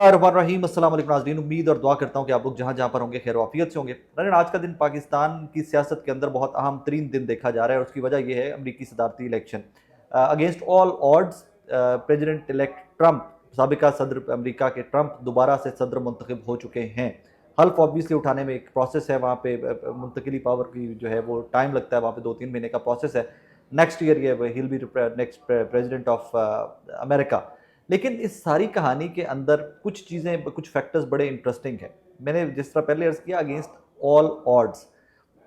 रहीम अस्सलाम वालेकुम नाज़रीन, उम्मीद और दुआ करता हूँ कि आप लोग जहाँ जहाँ पर होंगे खैर वाफियत से होंगे। नाज़रीन, आज का दिन पाकिस्तान की सियासत के अंदर बहुत अहम तरीन दिन देखा जा रहा है और उसकी वजह यह है अमरीकी सदारती election. Against all odds president elect Trump, साबिका सदर अमरीका के ट्रंप दोबारा से सदर मुंतखब हो चुके हैं। हल्फ ऑब्वियसली उठाने में एक प्रोसेस है, वहाँ पे मुंतकली पावर की जो है वो टाइम लगता है, वहाँ पे 2-3 महीने का प्रोसेस है। नेक्स्ट ईयर ये ही will B next president of America. लेकिन इस सारी कहानी के अंदर कुछ चीज़ें, कुछ फैक्टर्स बड़े इंटरेस्टिंग हैं। मैंने जिस तरह पहले अर्ज़ किया, against all odds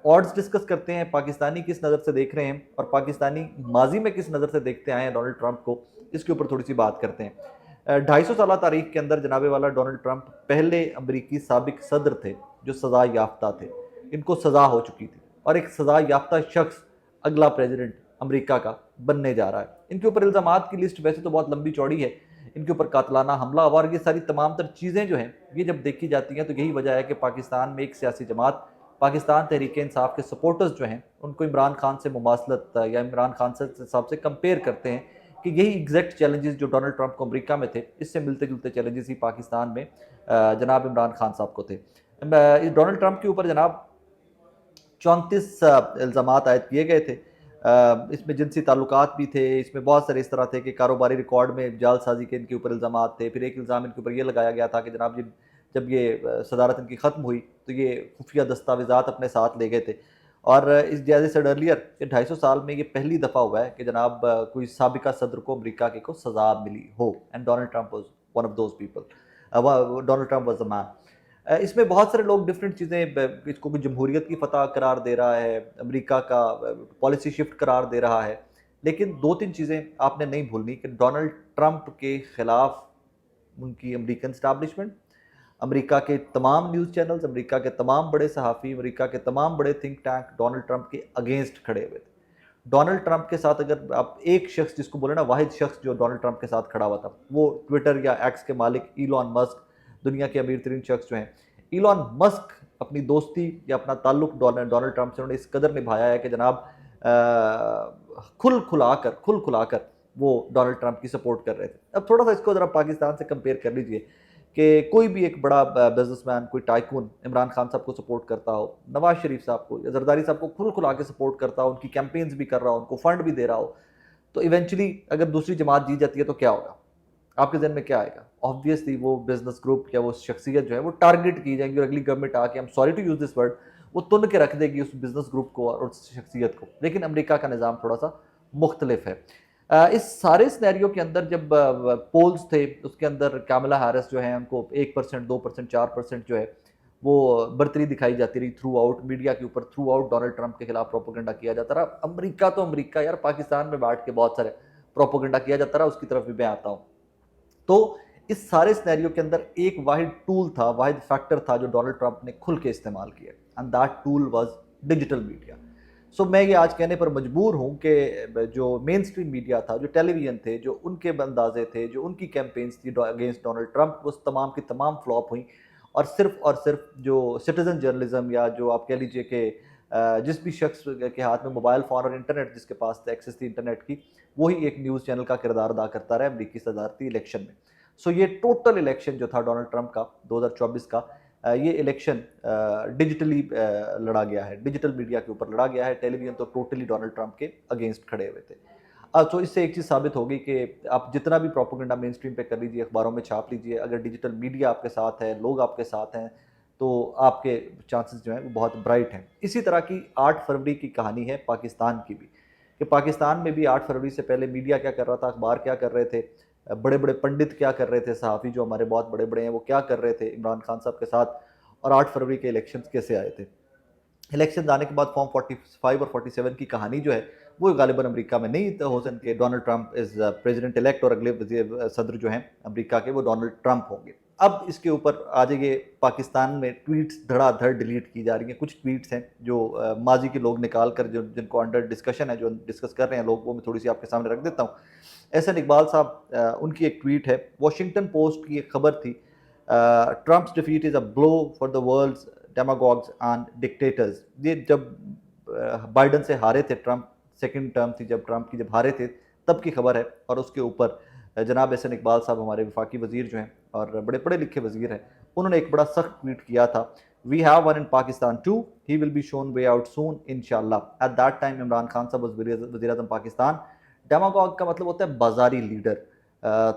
odds discuss करते हैं, पाकिस्तानी किस नज़र से देख रहे हैं और पाकिस्तानी माजी में किस नज़र से देखते आए हैं डोनाल्ड ट्रंप को, इसके ऊपर थोड़ी सी बात करते हैं। 250 साल तारीख के अंदर जनाबे वाला डोनाल्ड ट्रंप पहले अमरीकी साबिक सदर थे जो सज़ा याफ्ता थे। इनको सज़ा हो चुकी थी और एक सज़ा याफ्ता शख्स अगला प्रेसिडेंट अमरीका का बनने जा रहा है। इनके ऊपर इल्ज़ामात की लिस्ट वैसे तो बहुत लंबी चौड़ी है। इनके ऊपर कातलाना हमला और ये सारी तमाम तर चीज़ें जो हैं, ये जब देखी जाती हैं तो यही वजह है कि पाकिस्तान में एक सियासी जमात, पाकिस्तान तहरीक इंसाफ के सपोर्टर्स जो हैं, उनको इमरान खान से मुमासलत या इमरान खान साहब से कंपेयर करते हैं कि यही एग्जैक्ट चैलेंजेस जो डोनाल्ड ट्रंप को अमरीका में थे, इससे मिलते जुलते चैलेंजेस ही पाकिस्तान में जनाब इमरान खान साहब को थे। इस डोनाल्ड ट्रंप के ऊपर जनाब 34 इल्ज़ामात आयद किए गए थे। इसमें जिनसी ताल्लुकात भी थे, इसमें बहुत सारे इस तरह थे कि कारोबारी रिकॉर्ड में जालसाजी के इनके ऊपर इल्ज़ामात थे। फिर एक इल्ज़ाम इनके ऊपर ये लगाया गया था कि जनाब जी, जब ये सदारत इनकी ख़त्म हुई तो ये खुफिया दस्तावेज़ात अपने साथ ले गए थे। और इस जैसे सेड अर्लियर कि 250 साल में ये पहली दफ़ा हुआ है कि जनाब कोई साबिका सदर को अमरीका के को सज़ा मिली हो, and Donald Trump was one of those people. Donald Trump was the man. इसमें बहुत सारे लोग डिफरेंट चीज़ें, इसको कोई जमहूरियत की फ़तह करार दे रहा है, अमेरिका का पॉलिसी शिफ्ट करार दे रहा है। लेकिन 2-3 चीज़ें आपने नहीं भूलनी कि डोनाल्ड ट्रंप के ख़िलाफ़ उनकी अमेरिकन इस्टेब्लिशमेंट, अमेरिका के तमाम न्यूज़ चैनल्स, अमेरिका के तमाम बड़े सहाफ़ी, अमेरिका के तमाम बड़े थिंक टैंक डोनाल्ड ट्रंप के अगेंस्ट खड़े हुए थे। डोनाल्ड ट्रंप के साथ अगर आप एक शख्स, जिसको बोले ना वाहिद शख्स जो डोनाल्ड ट्रंप के साथ खड़ा हुआ था, वो ट्विटर या एक्स के मालिक इलॉन मस्क, दुनिया के अमीर तरीन शख्स जो हैं। इलॉन मस्क अपनी दोस्ती या अपना ताल्लुक डोनाल्ड ट्रंप से उन्होंने इस कदर निभाया है कि जनाब खुल खुलाकर वो डोनाल्ड ट्रंप की सपोर्ट कर रहे थे। अब थोड़ा सा इसको ज़रा पाकिस्तान से कंपेयर कर लीजिए कि कोई भी एक बड़ा बिजनेसमैन, कोई टाइकून इमरान खान साहब को सपोर्ट करता हो, नवाज शरीफ साहब को या जरदारी साहब को खुल खुला के सपोर्ट करता हो, उनकी कैंपेन्स भी कर रहा हो, उनको फंड भी दे रहा हो, तो इवेंचुअली अगर दूसरी जमात जीत जाती है तो क्या होगा? आपके जहन में क्या आएगा? ऑब्वियसली वो बिजनेस ग्रुप या वो शख्सियत जो है वो टारगेट की जाएगी और अगली गवर्नमेंट आके, I am sorry to use this word, वो तुन के रख देगी उस बिजनेस ग्रुप को और उस शख्सियत को। लेकिन अमेरिका का निज़ाम थोड़ा सा मुख्तलिफ है। इस सारे सिनेरियो के अंदर जब पोल्स थे, उसके अंदर कैमला हैरिस जो है उनको 1%, 2%, 4% जो है वो बर्तरी दिखाई जाती रही थ्रू आउट मीडिया के ऊपर। थ्रू आउट डोनाल्ड ट्रंप के खिलाफ प्रोपोगंडा किया जाता रहा। अमेरिका तो अमेरिका यार, पाकिस्तान में बैठ के बहुत सारे प्रोपोगंडा किया जाता रहा, उसकी तरफ भी मैं आता हूँ। तो इस सारे सिनेरियो के अंदर एक वाहिद टूल था, वाहिद फैक्टर था जो डोनाल्ड ट्रंप ने खुल के इस्तेमाल किया, and that tool was digital media. So मैं ये आज कहने पर मजबूर हूँ कि जो मेन स्ट्रीम मीडिया था, जो टेलीविज़न थे, जो उनके अंदाजे थे, जो उनकी कैंपेन्स थी अगेंस्ट डोनाल्ड ट्रंप, वो तमाम की तमाम फ्लॉप हुई। और सिर्फ जो सिटीजन जर्नलिज्म या जो आप कह लीजिए कि जिस भी शख्स के हाथ में मोबाइल फ़ोन और इंटरनेट, जिसके पास एक्सेस थी इंटरनेट की, वही एक न्यूज़ चैनल का किरदार अदा करता रहा अमरीकी सदारती इलेक्शन में। सो ये टोटल इलेक्शन जो था डोनाल्ड ट्रंप का 2024 का, ये इलेक्शन डिजिटली लड़ा गया है, डिजिटल मीडिया के ऊपर लड़ा गया है। टेलीविज़न तो टोटली डोनाल्ड ट्रंप के अगेंस्ट खड़े हुए थे। तो इससे एक चीज़ साबित होगी कि आप जितना भी प्रोपेगेंडा मेन स्ट्रीम पे कर लीजिए, अखबारों में छाप लीजिए, अगर डिजिटल मीडिया आपके साथ है, लोग आपके साथ हैं, तो आपके चांसेस जो हैं वो बहुत ब्राइट हैं। इसी तरह की 8 फरवरी की कहानी है पाकिस्तान की भी, कि पाकिस्तान में भी 8 फरवरी से पहले मीडिया क्या कर रहा था, अखबार क्या कर रहे थे, बड़े बड़े पंडित क्या कर रहे थे, सहाफ़ी जो हमारे बहुत बड़े बड़े हैं वो क्या कर रहे थे इमरान खान साहब के साथ, और 8 फरवरी के इलेक्शंस कैसे आए थे। इलेक्शन आने के बाद फॉर्म 45 और 47 की कहानी जो है वो गालिबन अमेरिका में नहीं हो सकती। Donald Trump is president elect और अगले सदर जो हैं अमेरिका के वो डोनाल्ड ट्रंप होंगे। अब इसके ऊपर आ जाइए, पाकिस्तान में ट्वीट्स धड़ाधड़ डिलीट की जा रही हैं। कुछ ट्वीट्स हैं जो माजी के लोग निकाल कर, जो जिनको अंडर डिस्कशन है, जो डिस्कस कर रहे हैं लोग, वो मैं थोड़ी सी आपके सामने रख देता हूँ। एहसन इकबाल साहब, उनकी एक ट्वीट है, वॉशिंगटन पोस्ट की एक खबर थी, Trump's defeat is a blow for the world's demagogues and dictators. ये जब बाइडन से हारे थे ट्रंप, सेकंड टर्म थी जब ट्रंप की, जब हारे थे तब की खबर है। और उसके ऊपर जनाब एहसन इकबाल साहब, हमारे वफाकी वजीर जो हैं, اور बड़े पढ़े लिखे वजीर हैं, उन्होंने एक बड़ा सख्त ट्वीट किया था, we have one in Pakistan too, he will be shown way out soon इंशाल्लाह। At that time Imran Khan साहब वज़ीर आज़म पाकिस्तान। डेमागॉग का मतलब होता है बाजारी लीडर।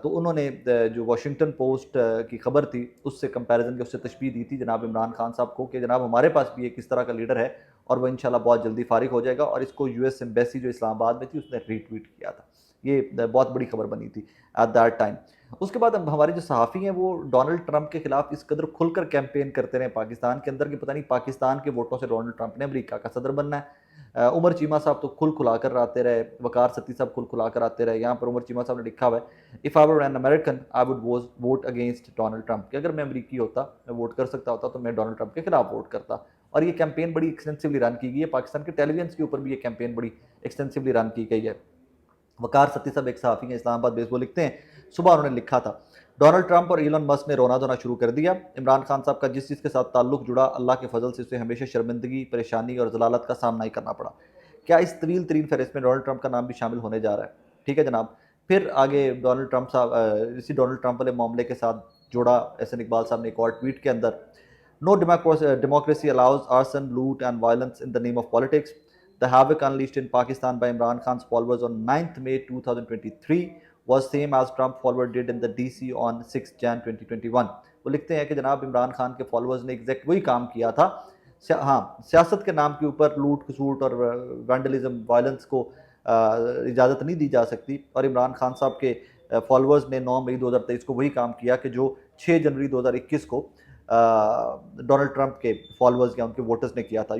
तो उन्होंने जो वाशिंगटन पोस्ट की खबर थी उससे कंपैरिजन की उससे तशबीह दी थी जनाब इमरान खान साहब को कि जनाब हमारे पास भी एक इस तरह का लीडर है और वो इंशाल्लाह बहुत जल्दी फारिग हो जाएगा, और इसको यूएस एम्बेसी जो इस्लामाबाद में थी उसने रीट्वीट किया था। ये बहुत बड़ी खबर बनी थी एट दैट टाइम। उसके बाद अब हमारे जो सहाफ़ी हैं वो डोनाल्ड ट्रंप के खिलाफ इस कदर खुलकर कैंपेन करते रहे पाकिस्तान के अंदर कि पता नहीं पाकिस्तान के वोटों से डोनाल्ड ट्रंप ने अमेरिका का सदर बनना है। उमर चीमा साहब तो खुल खुला कर आते रहे, वकार सती साहब खुल खुला कर आते रहे। यहाँ पर उमर चीमा साहब ने लिखा हुआ है, if I were an American I would vote against Donald Trump, कि अगर मैं अमरीकी होता, मैं वोट कर सकता होता तो मैं डोनाल्ड ट्रंप के खिलाफ वोट करता। और ये कैंपेन बड़ी एक्सटेंसिवली रन की गई है, पाकिस्तान के टेलीविजन के ऊपर भी ये कैंपेन बड़ी एक्सटेंसिवली रन की गई है। वकार सती साहब एक सहाफ़ी हैं इस्लामाबाद बेस, वो लिखते हैं, सुबह उन्होंने लिखा था, डोनाल्ड ट्रंप और इलॉन मस्क ने रोना धोना शुरू कर दिया। इमरान खान साहब का जिस चीज़ के साथ ताल्लुक जुड़ा, अल्लाह के फजल से उसे हमेशा शर्मिंदगी, परेशानी और जलालत का सामना ही करना पड़ा। क्या इस तवील तरीन फहरिस्त में डोनाल्ड ट्रंप का नाम भी शामिल होने जा रहा है? ठीक है जनाब। फिर आगे डोनाल्ड ट्रंप साहब इसी डोनाल्ड ट्रंप वाले मामले के साथ जोड़ा एहसन इकबाल साहब ने एक और ट्वीट के अंदर, नो डेमोक्रेसी अलाउज आर्सन, लूट and violence in the name of politics. The havoc unleashed in Pakistan by Imran Khan's followers on 9th May 2023 was same as Trump follower did in the DC on 6 Jan 2021। वो लिखते हैं कि जनाब इमरान खान के followers ने exact वही काम किया था। हाँ, सियासत के नाम के ऊपर लूट खसूट और वैंडलिज्म, वायलेंस को इजाज़त नहीं दी जा सकती, और इमरान खान साहब के फॉलोअर्स ने 9 मई 2023 को वही काम किया कि जो 6 जनवरी 2021 को डोनाल्ड ट्रंप के फॉलोअर्स या उनके वोटर्स ने किया था।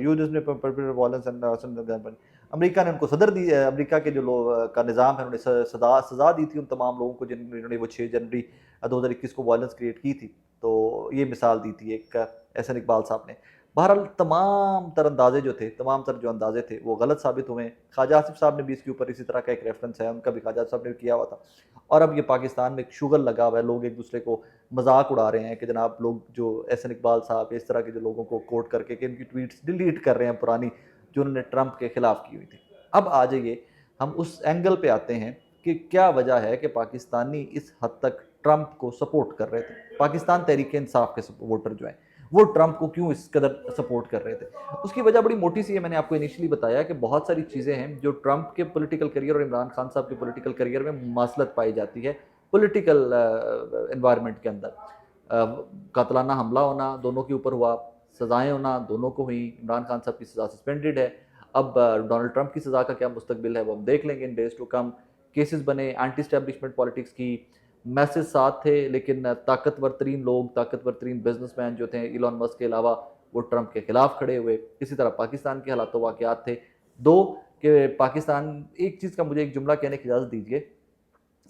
अमेरिका ने उनको सदर दी, अमेरिका के जो लोग का निज़ाम है उन्होंने सज़ा दी थी उन तमाम लोगों को जिन्होंने वो 6 जनवरी 2021 को वायलेंस क्रिएट की थी। तो ये मिसाल दी थी एक एहसन इकबाल साहब ने। बहरहाल तमाम तर अंदाजे जो थे, तमाम तर जो अंदाजे थे वो गलत साबित हुए। ख्वाजा आसिफ साहब ने भी इसके ऊपर इसी तरह का एक रेफरेंस है, उनका भी ख्वाजा साहब ने भी किया हुआ था। और अब ये पाकिस्तान में एक शुगल लगा हुआ है, लोग एक दूसरे को मजाक उड़ा रहे हैं कि जनाब लोग जो एहसन इकबाल साहब इस तरह के जो लोगों को कोट करके कि इनकी ट्वीट्स डिलीट कर रहे हैं पुरानी जो उन्होंने ट्रंप के खिलाफ की हुई थी। अब आ जाइए हम उस एंगल पे आते हैं कि क्या वजह है कि पाकिस्तानी इस हद तक ट्रंप को सपोर्ट कर रहे थे। पाकिस्तान तहरीक इंसाफ के वोटर जो हैं वो ट्रंप को क्यों इस कदर सपोर्ट कर रहे थे। उसकी वजह बड़ी मोटी सी है, मैंने आपको इनिशियली बताया कि बहुत सारी चीज़ें हैं जो ट्रंप के पॉलिटिकल करियर और इमरान खान साहब के पॉलिटिकल करियर में मुमासलत पाई जाती है। पॉलिटिकल एनवायरनमेंट के अंदर कातलाना हमला होना दोनों के ऊपर हुआ, सज़ाएँ होना दोनों को हुई। इमरान खान साहब की सज़ा सस्पेंडेड है। अब डोनाल्ड ट्रंप की सज़ा का क्या मुस्तकबिल है वो हम देख लेंगे इन डेज टू कम। केसेस बने एंटी स्टैब्लिशमेंट पॉलिटिक्स की, मैसेज साथ थे, लेकिन ताकतवर तरीन लोग, ताकतवर तरीन बिजनेसमैन जो थे इलॉन मस्क के अलावा, वो ट्रंप के खिलाफ खड़े हुए। इसी तरह पाकिस्तान के हालात वाक़यात थे दो कि पाकिस्तान, एक चीज़ का मुझे एक जुमला कहने की इजाज़त दीजिए,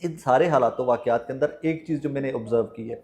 इन सारे हालात वाक़यात के अंदर एक चीज़ जो मैंने ऑब्ज़र्व की है,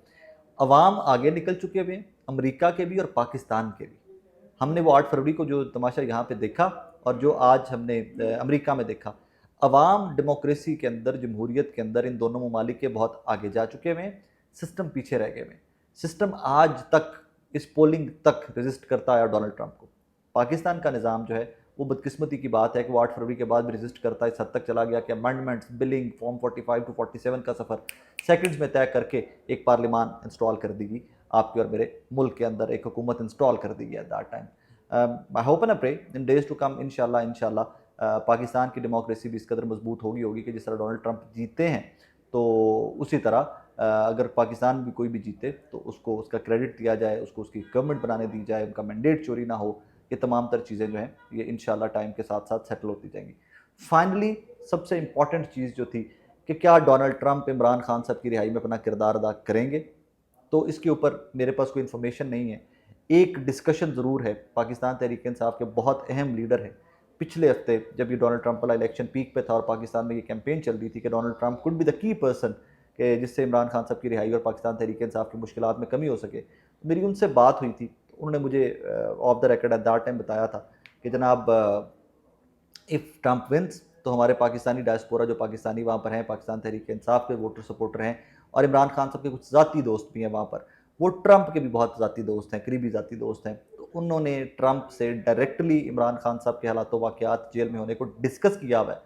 अवाम आगे निकल चुके हुए हैं, अमेरिका के भी और पाकिस्तान के भी। हमने वो 8 फरवरी को जो तमाशा यहाँ पे देखा और जो आज हमने अमेरिका में देखा, अवाम डेमोक्रेसी के अंदर, जमहूरियत के अंदर इन दोनों ममालिक के बहुत आगे जा चुके हुए हैं। सिस्टम पीछे रह गए हैं। सिस्टम आज तक इस पोलिंग तक रेजिस्ट करता है डोनाल्ड ट्रंप को। पाकिस्तान का निज़ाम जो है वो बदकिस्मती की बात है कि वो 8 फरवरी के बाद भी रेजिस्ट करता है। इस हद तक चला गया कि अमेंडमेंट्स, बिलिंग, फॉर्म 45 टू 47 का सफ़र सेकंड्स में तय करके एक पार्लियामान इंस्टॉल कर दी गई। आपके और मेरे मुल्क के अंदर एक हुकूमत इंस्टॉल कर दी गई at that time. I hope and pray in days to come इंशाल्लाह पाकिस्तान की डेमोक्रेसी भी इस कदर मजबूत होगी कि जिस तरह डोनाल्ड ट्रंप जीते हैं तो उसी तरह अगर पाकिस्तान भी कोई भी जीते तो उसको उसका क्रेडिट दिया जाए, उसको उसकी गवर्नमेंट बनाने दी जाए, उनका मैंडेट चोरी ना हो। ये तमाम तर चीज़ें जो हैं ये इंशाल्लाह टाइम के साथ साथ सेटल होती जाएंगी। फाइनली सबसे इम्पॉर्टेंट चीज़ जो थी कि क्या डोनाल्ड ट्रंप इमरान खान साहब की रिहाई में अपना किरदार अदा करेंगे, तो इसके ऊपर मेरे पास कोई इन्फॉर्मेशन नहीं है। एक डिस्कशन ज़रूर है, पाकिस्तान तहरीक इंसाफ के बहुत अहम लीडर हैं। पिछले हफ्ते जब ये डोनाल्ड ट्रंप वाला इलेक्शन पीक पे था और पाकिस्तान में ये कैंपेन चल रही थी कि Donald Trump could be the key person कि जिससे इमरान खान साहब की रिहाई और पाकिस्तान तहरीक इंसाफ की मुश्किलात में कमी हो सके, तो मेरी उनसे बात हुई थी। तो उन्होंने मुझे of the record eight that time बताया था कि जनाब इफ़ ट्रंप विंस तो हमारे पाकिस्तानी डायस्पोरा जो पाकिस्तानी वहाँ पर हैं, पाकिस्तान तहरीक इंसाफ के वोटर सपोर्टर हैं और इमरान खान साहब के कुछ ज़ाती दोस्त भी हैं वहाँ पर, वो ट्रंप के भी बहुत ज़ाती दोस्त हैं, करीबी ज़ाती दोस्त हैं। तो उन्होंने ट्रंप से डायरेक्टली इमरान खान साहब के हालात वाक़यात जेल में होने को डिस्कस किया हुआ है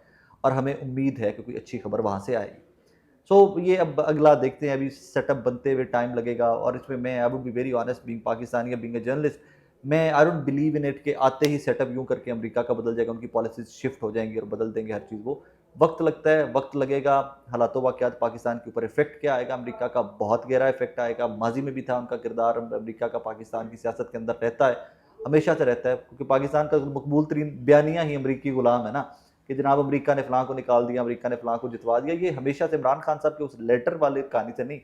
और हमें उम्मीद है कि कोई अच्छी खबर वहाँ से आएगी। सो ये अब अगला देखते हैं, अभी सेटअप बनते हुए टाइम लगेगा। और इसमें मैं I would be very honest being Pakistani या बीइंग अ जर्नलिस्ट, मैं I don't believe in it कि आते ही सेटअप यूं करके अमेरिका का बदल जाएगा, उनकी पॉलिसीज शिफ्ट हो जाएंगी और बदल देंगे हर चीज़। वो वक्त लगता है, वक्त लगेगा। हालात वाक़यात पाकिस्तान के ऊपर इफेक्ट क्या आएगा, अमेरिका का बहुत गहरा इफेक्ट आएगा। माजी में भी था उनका किरदार, अमेरिका का पाकिस्तान की सियासत के अंदर रहता है, हमेशा से रहता है, क्योंकि पाकिस्तान का मकबूल तरीन बयानिया ही अमरीकी गुलाम है ना, कि जनाब अमेरिका ने फलां को निकाल दिया, अमेरिका ने फलां को जितवा दिया। ये हमेशा से इमरान खान साहब के उस लेटर वाले कहानी से नहीं,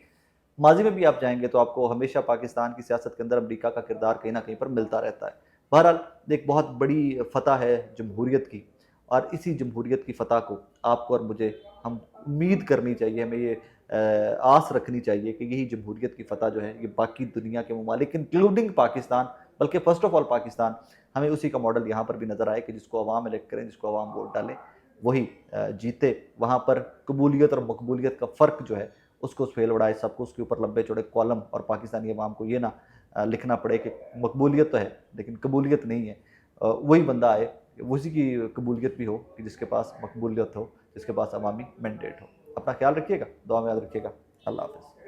माजी में भी आप जाएंगे तो आपको हमेशा पाकिस्तान की सियासत के अंदर अमेरिका का किरदार कहीं ना कहीं पर मिलता रहता है। बहरहाल एक बहुत बड़ी फतह है जमहूरियत की, और इसी जमहूरियत की फतह को आपको और मुझे हम उम्मीद करनी चाहिए, हमें ये आस रखनी चाहिए कि यही जमहूरियत की फतह जो है ये बाकी दुनिया के ममालिक इंक्लूडिंग पाकिस्तान, बल्कि फर्स्ट ऑफ ऑल पाकिस्तान, हमें उसी का मॉडल यहाँ पर भी नज़र आए कि जिसको अवाम इलेक्ट करें, जिसको अवाम वोट डालें, वही जीते। वहाँ पर कबूलियत और मकबूलियत का फ़र्क जो है उसको फेल उड़ाए, सबको उसके ऊपर लंबे चौड़े कॉलम, और पाकिस्तानी अवाम को ये ना लिखना पड़े कि मकबूलियत तो है लेकिन कबूलियत नहीं है। वही बंदा आए, उसी की कबूलियत भी हो कि जिसके पास मकबूलियत हो, जिसके पास अवामी मैंडेट हो। अपना ख्याल रखिएगा, दुआ में याद रखिएगा। अल्लाह हाफ़िज़।